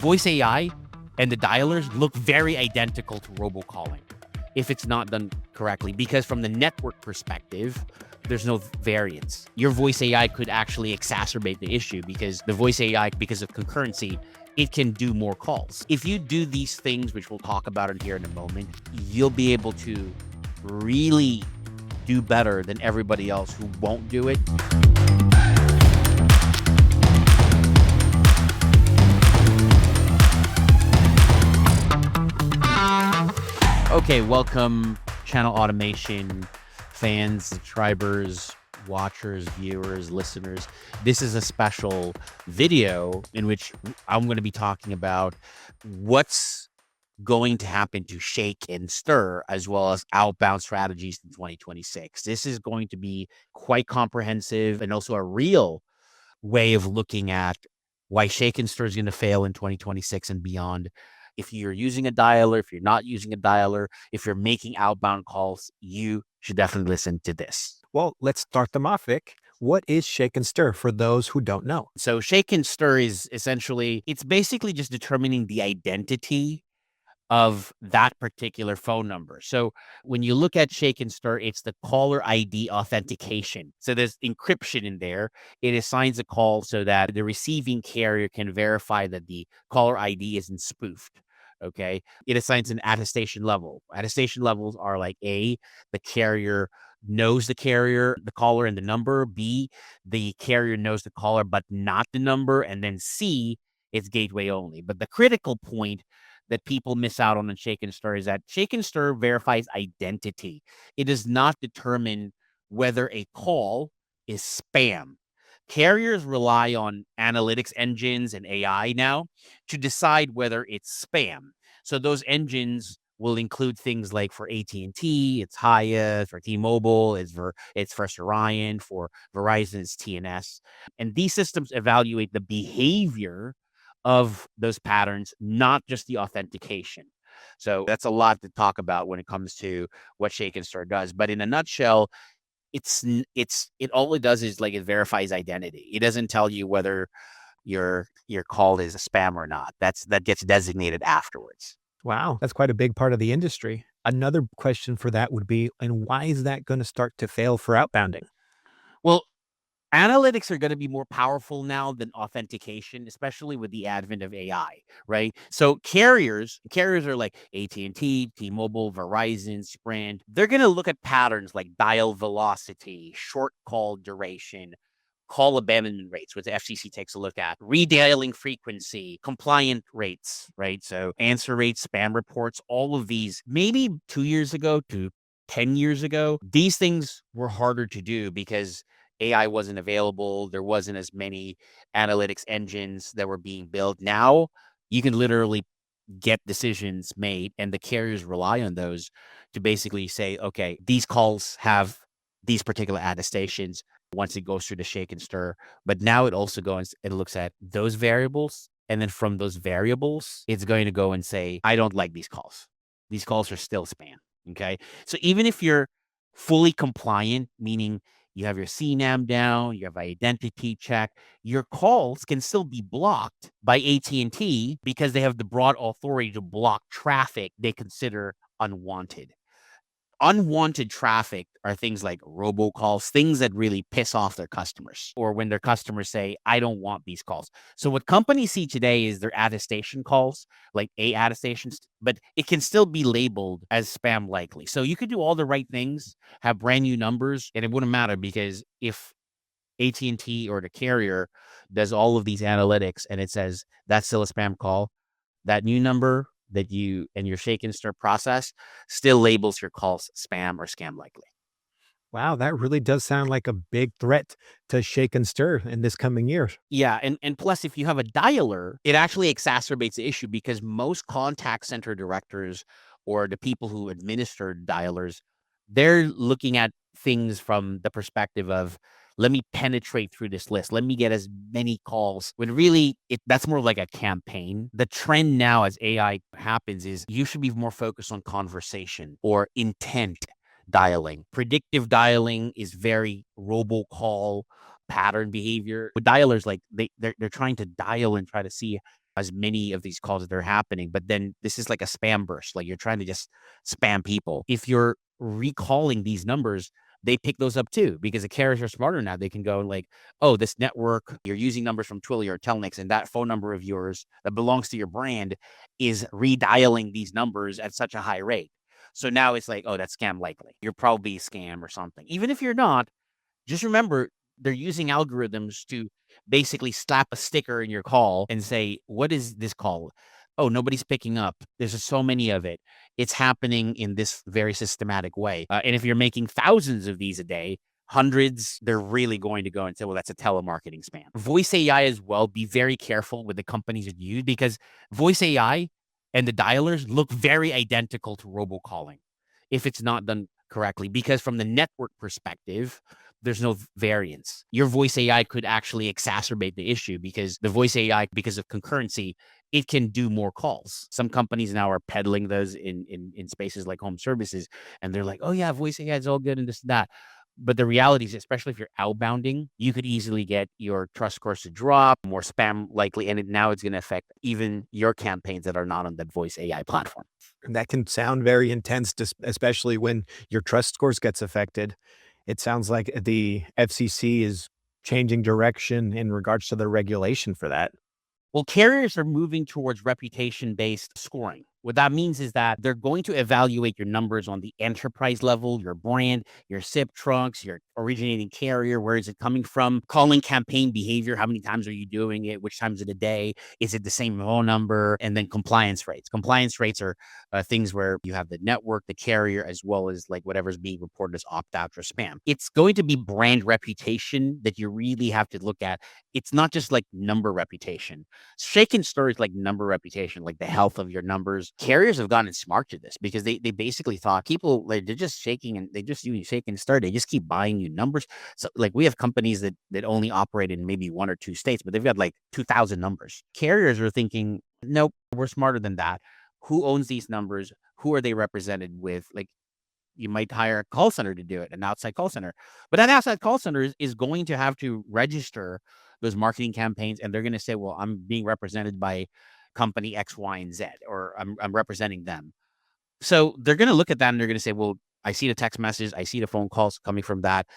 Voice AI and the dialers look very identical to robocalling if it's not done correctly, because from the network perspective, there's no variance. Your voice AI could actually exacerbate the issue because the voice AI, because of concurrency, it can do more calls. If you do these things, which we'll talk about in here in a moment, you'll be able to really do better than everybody else who won't do it. Okay, welcome channel automation fans, subscribers, watchers, viewers, listeners. This is a special video in which I'm going to be talking about what's going to happen to Shake and Stir, as well as outbound strategies in 2026. This is going to be quite comprehensive and also a real way of looking at why Shake and Stir is going to fail in 2026 and beyond. If you're using a dialer, if you're not using a dialer, if you're making outbound calls, you should definitely listen to this. Well, let's start them off, Vic. What is Shake and Stir for those who don't know? So Shake and Stir is essentially, it's basically just determining the identity of that particular phone number. So when you look at Shake and Stir, it's the caller ID authentication. So there's encryption in there. It assigns a call so that the receiving carrier can verify that the caller ID isn't spoofed. Okay. It assigns an attestation level. Attestation levels are like A, the carrier knows the carrier, the caller, and the number. B, the carrier knows the caller, but not the number. And then C, it's gateway only. But the critical point that people miss out on in Shake and Stir is that Shake and Stir verifies identity. It does not determine whether a call is spam. Carriers rely on analytics engines and AI now to decide whether it's spam. So those engines will include things like for AT&T, it's Hiya, for T-Mobile, it's First Orion, for Verizon, it's TNS. And these systems evaluate the behavior of those patterns, not just the authentication. So that's a lot to talk about when it comes to what Shake and Stir does. But in a nutshell, it all it does is like it verifies identity. It doesn't tell you whether your call is a spam or not. That gets designated afterwards. Wow, that's quite a big part of the industry. Another question for that would be, and why is that going to start to fail for outbounding? Well, analytics are going to be more powerful now than authentication, especially with the advent of AI, right? So carriers are like AT&T, T-Mobile, Verizon, Sprint. They're going to look at patterns like dial velocity, short call duration, call abandonment rates, which the FCC takes a look at, redialing frequency, compliant rates, right? So answer rates, spam reports, all of these, maybe 2 years ago to 10 years ago, these things were harder to do because AI wasn't available. There wasn't as many analytics engines that were being built. Now you can literally get decisions made, and the carriers rely on those to basically say, okay, these calls have these particular attestations once it goes through the Shake and Stir. But now it also goes, it looks at those variables. And then from those variables, it's going to go and say, I don't like these calls. These calls are still spam. Okay. So even if you're fully compliant, meaning you have your CNAM down, you have identity check, your calls can still be blocked by AT&T because they have the broad authority to block traffic they consider unwanted. Unwanted traffic are things like robocalls, things that really piss off their customers, or when their customers say, I don't want these calls. So what companies see today is their attestation calls, like A attestations, but it can still be labeled as spam likely. So you could do all the right things, have brand new numbers, and it wouldn't matter because if AT&T or the carrier does all of these analytics and it says that's still a spam call, that new number that you and your Shake and Stir process still labels your calls spam or scam likely. Wow, that really does sound like a big threat to Shake and Stir in this coming year. Yeah, and plus, if you have a dialer, it actually exacerbates the issue because most contact center directors or the people who administer dialers, they're looking at things from the perspective of, let me penetrate through this list. Let me get as many calls, when really that's more like a campaign. The trend now as AI happens is you should be more focused on conversation or intent dialing. Predictive dialing is very robocall pattern behavior. With dialers, like they're trying to dial and try to see as many of these calls that are happening, but then this is like a spam burst. Like you're trying to just spam people. If you're recalling these numbers, they pick those up too because the carriers are smarter now. They can go like, oh, this network, you're using numbers from Twilio or Telnix, and that phone number of yours that belongs to your brand is redialing these numbers at such a high rate. So now it's like, oh, that's scam likely. You're probably a scam or something. Even if you're not, just remember they're using algorithms to basically slap a sticker in your call and say, what is this call? Oh, nobody's picking up. There's just so many of it. It's happening in this very systematic way. And if you're making thousands of these a day, hundreds, they're really going to go and say, well, that's a telemarketing spam. Voice AI as well, be very careful with the companies that you use because voice AI and the dialers look very identical to robocalling if it's not done correctly. Because from the network perspective, there's no variance. Your voice AI could actually exacerbate the issue because the voice AI, because of concurrency, it can do more calls. Some companies now are peddling those in spaces like home services, and they're like, oh yeah, voice AI is all good and this and that. But the reality is, especially if you're outbounding, you could easily get your trust scores to drop, more spam likely, and now it's going to affect even your campaigns that are not on that voice AI platform. And that can sound very intense, especially when your trust scores gets affected. It sounds like the FCC is changing direction in regards to the regulation for that. Well, carriers are moving towards reputation-based scoring. What that means is that they're going to evaluate your numbers on the enterprise level, your brand, your SIP trunks, your originating carrier, where is it coming from, calling campaign behavior, how many times are you doing it, which times of the day, is it the same phone number, and then compliance rates. Compliance rates are things where you have the network, the carrier, as well as like whatever's being reported as opt-out or spam. It's going to be brand reputation that you really have to look at. It's not just like number reputation. Shaken stories like number reputation, like the health of your numbers. Carriers have gotten smart to this because they basically thought people like they're just shaking and they just use shaking stir. They just keep buying new numbers. So like we have companies that only operate in maybe 1 or 2 states, but they've got like 2,000 numbers. Carriers are thinking, nope, we're smarter than that. Who owns these numbers? Who are they represented with? Like you might hire a call center to do it, an outside call center. But that outside call center is going to have to register those marketing campaigns, and they're going to say, well, I'm being represented by company X, Y, and Z, or I'm representing them. So they're going to look at that and they're going to say, well, I see the text messages, I see the phone calls coming from that.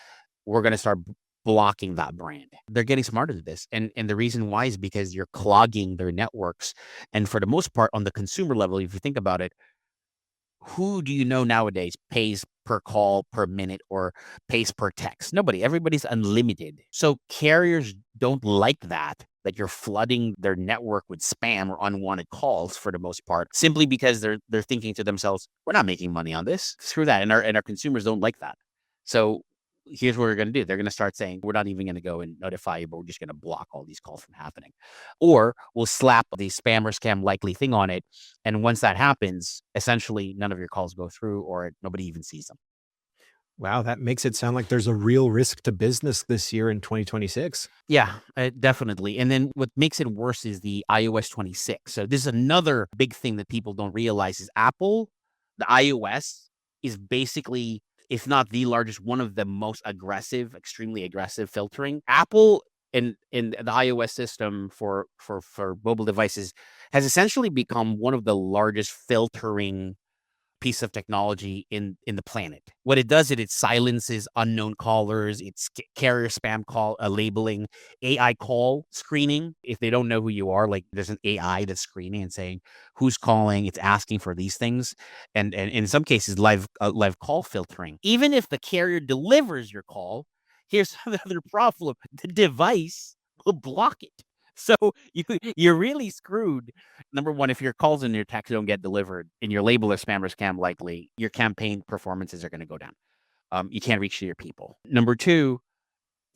We're going to start blocking that brand. They're getting smarter to this. And the reason why is because you're clogging their networks. And for the most part, on the consumer level, if you think about it, who do you know nowadays pays per call, per minute, or pays per text? Nobody. Everybody's unlimited. So carriers don't like that you're flooding their network with spam or unwanted calls for the most part, simply because they're thinking to themselves, we're not making money on this. Screw that. And our consumers don't like that. So here's what we're going to do. They're going to start saying, we're not even going to go and notify you, but we're just going to block all these calls from happening. Or we'll slap the spam or scam likely thing on it. And once that happens, essentially none of your calls go through or nobody even sees them. Wow, that makes it sound like there's a real risk to business this year in 2026. Yeah, definitely. And then what makes it worse is the iOS 26. So this is another big thing that people don't realize is Apple, the iOS is basically, if not the largest, one of the most aggressive, extremely aggressive filtering. Apple in the iOS system for mobile devices has essentially become one of the largest filtering piece of technology in the planet. What it does is it silences unknown callers, it's carrier spam call labeling, AI call screening. If they don't know who you are, like there's an AI that's screening and saying who's calling. It's asking for these things, and in some cases live call filtering. Even if the carrier delivers your call, here's another problem: the device will block it. So you're really screwed. Number one, if your calls and your texts don't get delivered and your label is spam or scam likely, your campaign performances are going to go down. You can't reach to your people. Number two,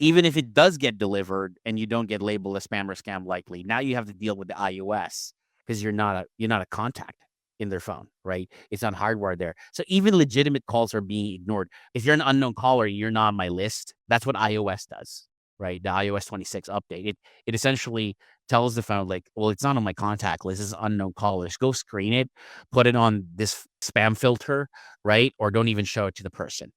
even if it does get delivered and you don't get labeled as spam or scam likely, now you have to deal with the iOS because you're not a contact in their phone, right? It's not hardwired there. So even legitimate calls are being ignored. If you're an unknown caller, you're not on my list. That's what iOS does, right? The iOS 26 update. It essentially tells the phone like, well, it's not on my contact list. This is unknown callers. Go screen it, put it on this spam filter, right? Or don't even show it to the person.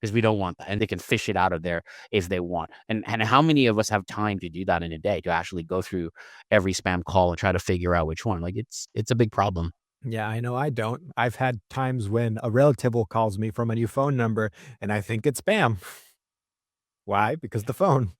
because we don't want that. And they can fish it out of there if they want. And how many of us have time to do that in a day, to actually go through every spam call and try to figure out which one? Like, it's a big problem. Yeah, I know I don't. I've had times when a relative will calls me from a new phone number and I think it's spam. Why? Because the phone.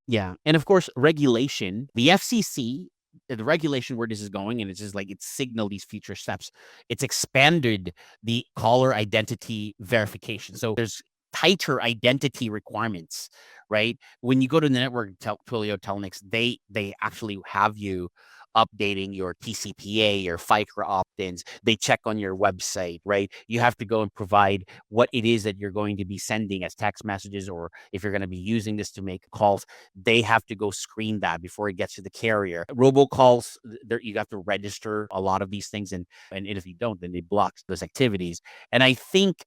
Yeah. And of course, regulation, the FCC, the regulation where this is going, and it's just like it's signaled these future steps. It's expanded the caller identity verification. So there's tighter identity requirements, right? When you go to the network, Twilio, Telnix, they actually have you updating your TCPA, your FICRA opt-ins. They check on your website, right? You have to go and provide what it is that you're going to be sending as text messages, or if you're going to be using this to make calls, they have to go screen that before it gets to the carrier. Robocalls, you have to register a lot of these things, and if you don't, then they block those activities. And I think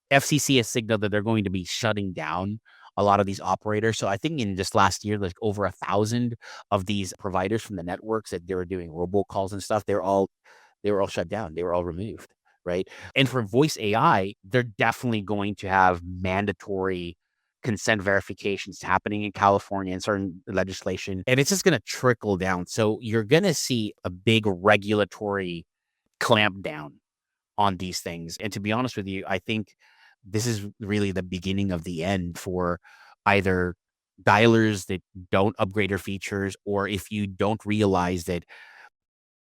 FCC has signaled that they're going to be shutting down a lot of these operators. So I think in just last year, like over 1,000 of these providers from the networks that they were doing robocalls and stuff, they were all shut down. They were all removed, right? And for voice AI, they're definitely going to have mandatory consent verifications happening in California and certain legislation, and it's just going to trickle down. So you're going to see a big regulatory clamp down on these things. And to be honest with you, I think this is really the beginning of the end for either dialers that don't upgrade their features, or if you don't realize that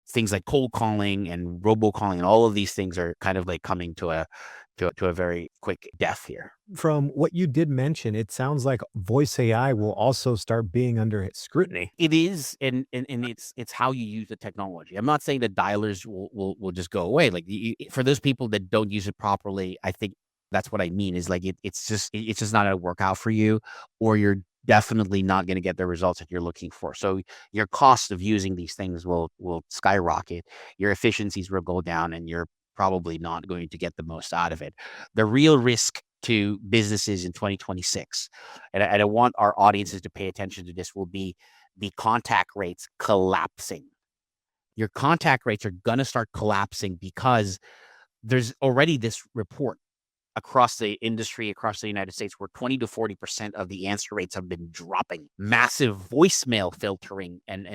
things like cold calling and robocalling and all of these things are kind of like coming to a very quick death here. From what you did mention, it sounds like voice AI will also start being under scrutiny. It is, and it's how you use the technology. I'm not saying that dialers will just go away. Like, for those people that don't use it properly, I think that's what I mean. Is like it's just not gonna work out for you, or you're definitely not going to get the results that you're looking for. So your cost of using these things will skyrocket. Your efficiencies will go down, and you're probably not going to get the most out of it. The real risk to businesses in 2026, and I want our audiences to pay attention to this, will be the contact rates collapsing. Your contact rates are going to start collapsing because there's already this report across the industry, across the United States, where 20 to 40% of the answer rates have been dropping. Massive voicemail filtering and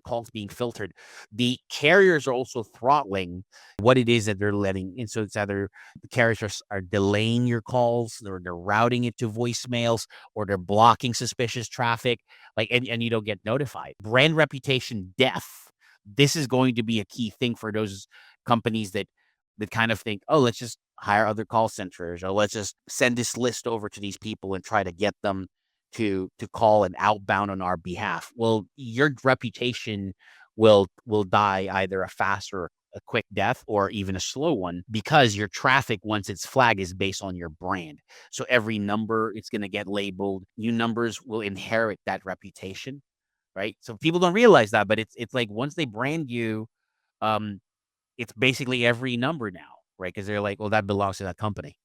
calls being filtered. The carriers are also throttling what it is that they're letting. And so it's either the carriers are delaying your calls, or they're routing it to voicemails, or they're blocking suspicious traffic, like, and you don't get notified. Brand reputation death. This is going to be a key thing for those companies that kind of think, oh, let's just hire other call centers, or let's just send this list over to these people and try to get them to call and outbound on our behalf. Well, your reputation will die either a fast or a quick death, or even a slow one, because your traffic, once it's flagged, is based on your brand. So every number, it's going to get labeled. New numbers will inherit that reputation, right? So people don't realize that, but it's like once they brand you, um, it's basically every number now, right? Because they're like, well, that belongs to that company.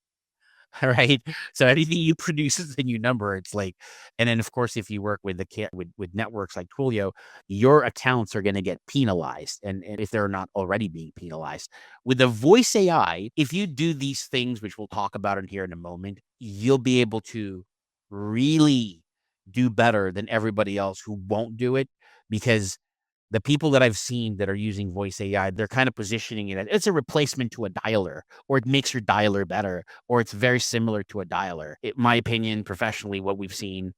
Right. So anything you produce is a new number. It's like, and then of course, if you work with with networks like Twilio, your accounts are going to get penalized, and if they're not already being penalized with the voice AI, if you do these things, which we'll talk about in here in a moment, you'll be able to really do better than everybody else who won't do it, because the people that I've seen that are using voice AI, they're kind of positioning it as it's a replacement to a dialer, or it makes your dialer better, or it's very similar to a dialer. In my opinion, professionally, what we've seen,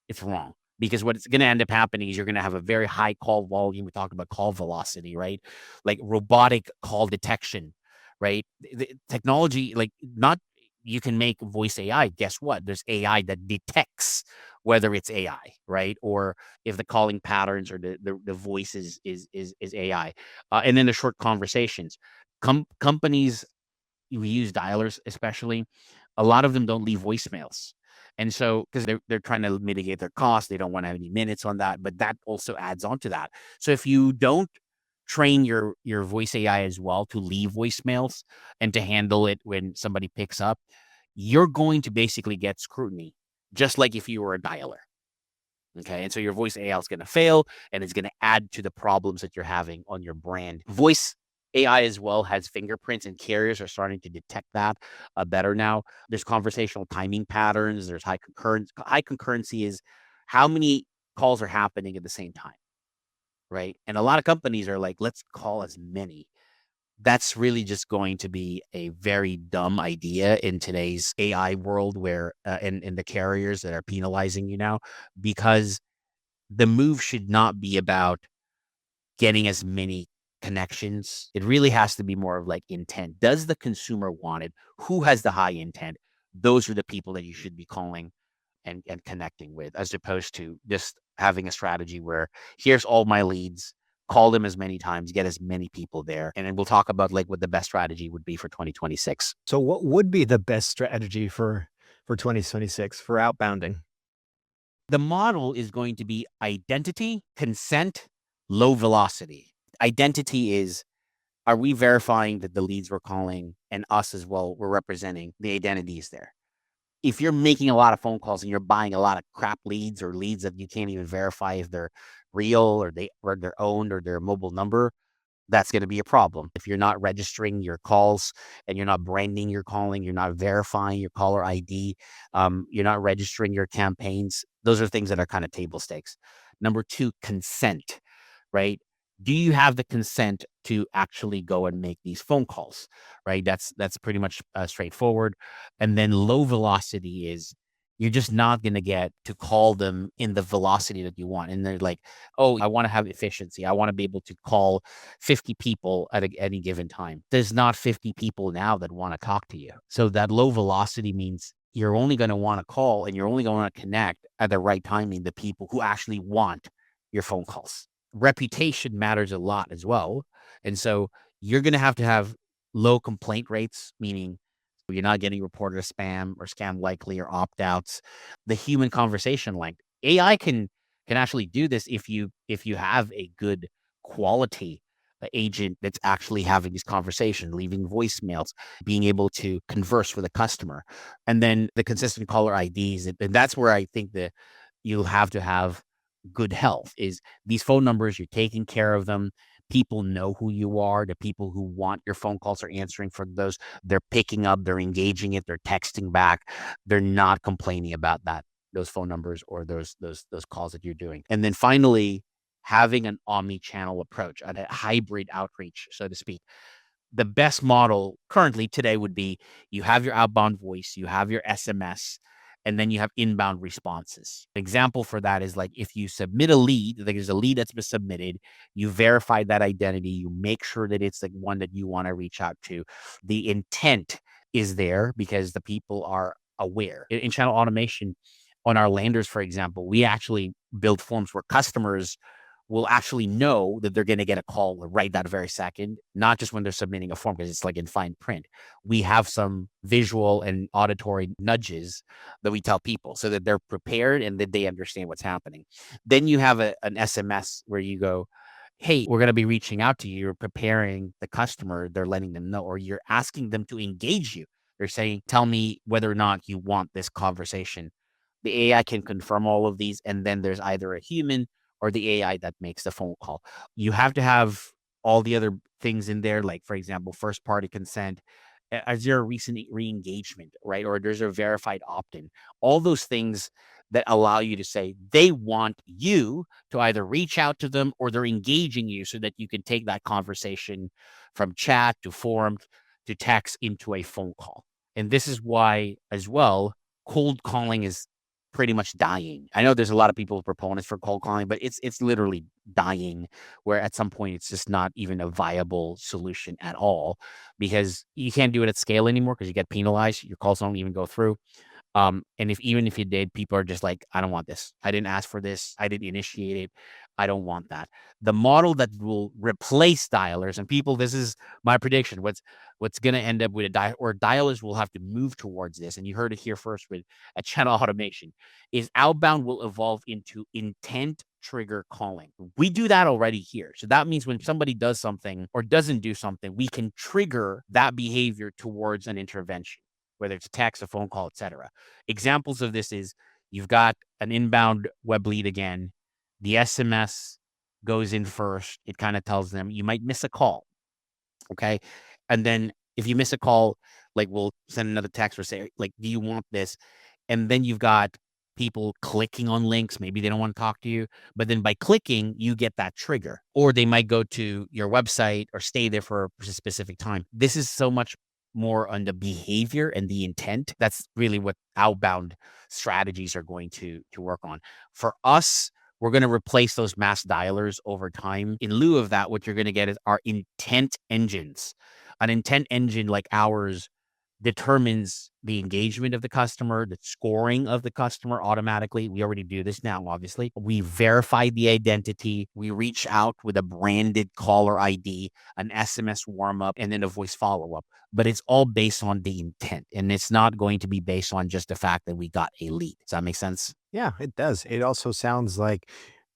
it's wrong. Because what's going to end up happening is you're going to have a very high call volume. We talk about call velocity, right? Like robotic call detection, right? The technology, like, not, you can make voice AI. Guess what? There's AI that detects whether it's AI, right? Or if the calling patterns or the voice is AI. And then the short conversations. Companies who use dialers, especially, a lot of them don't leave voicemails. And so, because they're trying to mitigate their costs, they don't want to have any minutes on that, but that also adds on to that. So if you don't train your voice AI as well to leave voicemails and to handle it when somebody picks up, you're going to basically get scrutiny, just like if you were a dialer. Okay. And so your voice AI is going to fail, and it's going to add to the problems that you're having on your brand. Voice AI as well has fingerprints, and carriers are starting to detect that better now. There's conversational timing patterns. There's high concurrence. High concurrency is how many calls are happening at the same time, right? And a lot of companies are like, let's call as many. That's really just going to be a very dumb idea in today's AI world, where in the carriers that are penalizing you now, because the move should not be about getting as many connections. It really has to be more of like intent. Does the consumer want it? Who has the high intent? Those are the people that you should be calling and connecting with, as opposed to just having a strategy where here's all my leads, call them as many times, get as many people there. And then we'll talk about like what the best strategy would be for 2026. So what would be the best strategy for 2026 for outbounding? The model is going to be identity, consent, low velocity. Identity is, are we verifying that the leads we're calling and us as well, we're representing the identity is there? If you're making a lot of phone calls and you're buying a lot of crap leads, or leads that you can't even verify if they're real, or they're owned, or their mobile number, that's going to be a problem. If you're not registering your calls and you're not branding your calling, you're not verifying your caller ID, you're not registering your campaigns, those are things that are kind of table stakes. Number two, consent, right? Do you have the consent to actually go and make these phone calls, right? That's pretty much straightforward. And then low velocity is, you're just not going to get to call them in the velocity that you want. And they're like, oh, I want to have efficiency. I want to be able to call 50 people at any given time. There's not 50 people now that want to talk to you. So that low velocity means you're only going to want to call, and you're only going to want to connect at the right timing the people who actually want your phone calls. Reputation matters a lot as well. And so you're going to have low complaint rates, meaning you're not getting reported as spam or scam likely or opt outs. The human conversation length. AI can actually do this if you have a good quality agent that's actually having these conversations, leaving voicemails, being able to converse with a customer. And then the consistent caller IDs. And that's where I think that you'll have to have good health, is these phone numbers, you're taking care of them. People know who you are. The people who want your phone calls are answering for those. They're picking up, they're engaging it, they're texting back. They're not complaining about those phone numbers or those calls that you're doing. And then finally, having an omni-channel approach, a hybrid outreach, so to speak. The best model currently today would be, you have your outbound voice, you have your SMS, and then you have inbound responses. An example for that is like, if you submit a lead, like there's a lead that's been submitted, you verify that identity, you make sure that it's the one that you want to reach out to. The intent is there because the people are aware. In channel automation, on our landers, for example, we actually build forms where customers will actually know that they're going to get a call right that very second, not just when they're submitting a form, because it's like in fine print. We have some visual and auditory nudges that we tell people so that they're prepared and that they understand what's happening. Then you have an SMS where you go, hey, we're going to be reaching out to you. You're preparing the customer. They're letting them know, or you're asking them to engage you. They're saying, tell me whether or not you want this conversation. The AI can confirm all of these, and then there's either a human or the AI that makes the phone call. You have to have all the other things in there, like, for example, first party consent. Is there a recent re-engagement, right? Or there's a verified opt-in. All those things that allow you to say they want you to either reach out to them, or they're engaging you so that you can take that conversation from chat to forum to text into a phone call. And this is why, as well, cold calling is pretty much dying. I know there's a lot of people proponents for cold calling, but it's literally dying, where at some point it's just not even a viable solution at all, because you can't do it at scale anymore because you get penalized. Your calls don't even go through. And even if you did, people are just like, I don't want this. I didn't ask for this. I didn't initiate it. I don't want that. The model that will replace dialers, and people, this is my prediction. What's going to end up with dialers will have to move towards this. And you heard it here first with a channel automation, is outbound will evolve into intent trigger calling. We do that already here. So that means when somebody does something or doesn't do something, we can trigger that behavior towards an intervention, whether it's a text, a phone call, etc. Examples of this is, you've got an inbound web lead again. The SMS goes in first. It kind of tells them you might miss a call. Okay. And then if you miss a call, like we'll send another text or say, like, do you want this? And then you've got people clicking on links. Maybe they don't want to talk to you, but then by clicking, you get that trigger, or they might go to your website or stay there for a specific time. This is so much more on the behavior and the intent. That's really what outbound strategies are going to work on. For us, we're going to replace those mass dialers over time. In lieu of that, what you're going to get is our intent engines. An intent engine like ours determines the engagement of the customer, the scoring of the customer automatically. We already do this now, obviously. We verify the identity. We reach out with a branded caller ID, an SMS warm up, and then a voice follow up. But it's all based on the intent. And it's not going to be based on just the fact that we got a lead. Does that make sense? Yeah, it does. It also sounds like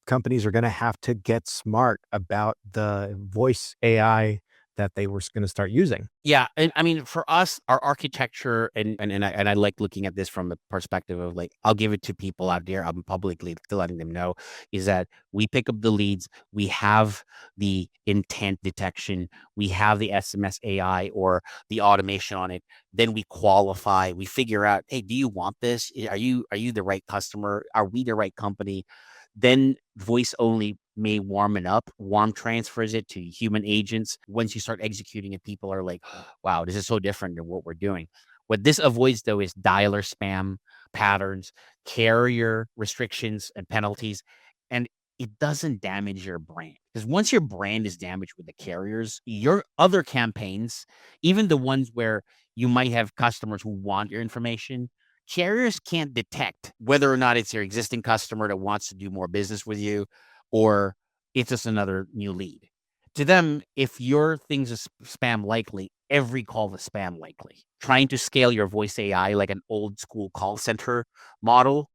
companies are gonna have to get smart about the voice AI that they were gonna start using. Yeah, and I mean, for us, our architecture and I like looking at this from the perspective of like, I'll give it to people out there. I'm publicly letting them know is that we pick up the leads, we have the intent detection, we have the SMS AI or the automation on it. Then we qualify, we figure out, hey, do you want this? Are you the right customer? Are we the right company? Then voice only may warm it up, warm transfers it to human agents. Once you start executing it, people are like, wow, this is so different than what we're doing. What this avoids, though, is dialer spam patterns, carrier restrictions and penalties, and it doesn't damage your brand. Because once your brand is damaged with the carriers, your other campaigns, even the ones where you might have customers who want your information, carriers can't detect whether or not it's your existing customer that wants to do more business with you or it's just another new lead. To them, if your thing's is spam likely, every call is spam likely. Trying to scale your voice AI like an old school call center model,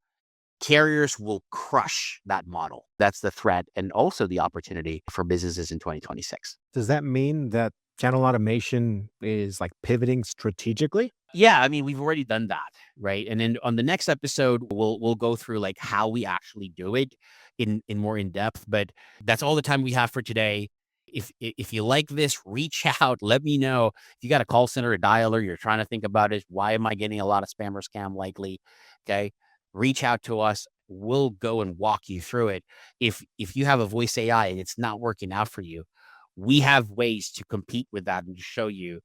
carriers will crush that model. That's the threat and also the opportunity for businesses in 2026. Does that mean that channel automation is, like, pivoting strategically? Yeah, I mean, we've already done that, right? And then on the next episode, we'll go through like how we actually do it in more in depth. But that's all the time we have for today. If you like this, reach out. Let me know if you got a call center, a dialer, you're trying to think about it. Why am I getting a lot of spam or scam likely? Okay, reach out to us. We'll go and walk you through it. If you have a voice AI and it's not working out for you, we have ways to compete with that and to show you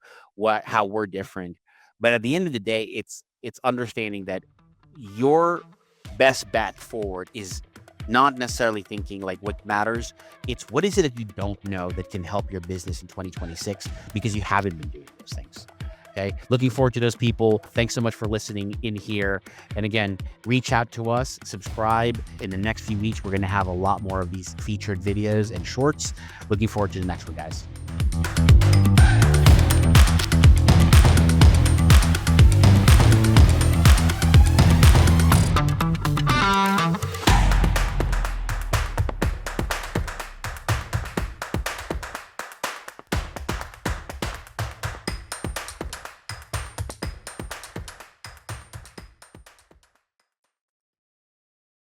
how we're different. But at the end of the day, it's understanding that your best bet forward is not necessarily thinking like what matters. It's what is it that you don't know that can help your business in 2026 because you haven't been doing those things. Okay. Looking forward to those people. Thanks so much for listening in here. And again, reach out to us, subscribe. In the next few weeks, we're going to have a lot more of these featured videos and shorts. Looking forward to the next one, guys.